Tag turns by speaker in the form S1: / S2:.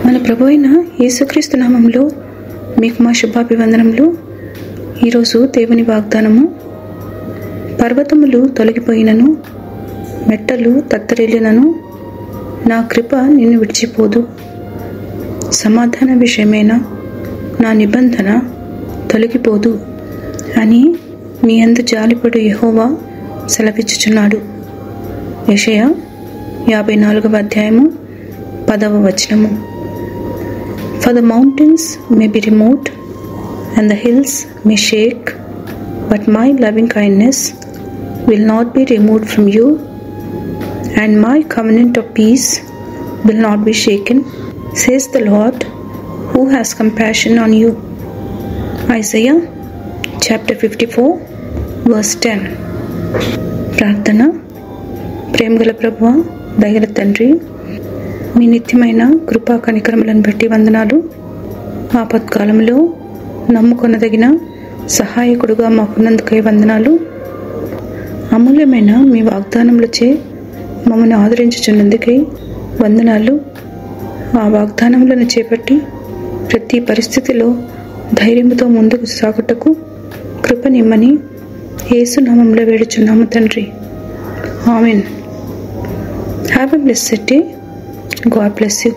S1: మన ప్రభు అయిన యేసుక్రీస్తు నామములో మీకు మా శుభాభివందనములు. ఈరోజు దేవుని వాగ్దానము. పర్వతములు తొలగిపోయినను, మెట్టలు తత్తరిల్లినను, నా కృప నిన్ను విడిచిపోదు. సమాధాన విషయమైన నా నిబంధన తొలగిపోదు అని మీ యందు జాలిపడు యెహోవా సెలవిచ్చుచున్నాడు. యెషయా 54వ అధ్యాయము 10వ వచనము. For the mountains may be removed and the hills may shake, but my loving kindness will not be removed from you, and my covenant of peace will not be shaken, says the Lord, who has compassion on you. Isaiah chapter 54 verse 10. ప్రార్థన. ప్రేమగల ప్రభువా, దయగల తండ్రి, మీ నిత్యమైన కృపా కనికరములను బట్టి వందనాలు. ఆపత్కాలంలో నమ్ముకొనదగిన సహాయకుడుగా మాకున్నందుకై వందనాలు. అమూల్యమైన మీ వాగ్దానములచే మమ్మల్ని ఆదరించుచున్నందుకై వందనాలు. ఆ వాగ్దానములను చేపట్టి ప్రతి పరిస్థితిలో ధైర్యంతో ముందుకు సాగుటకు కృపనిమ్మని యేసు నామములో వేడుచున్నాము తండ్రి. ఆమేన్. Have a blessed day. God bless you.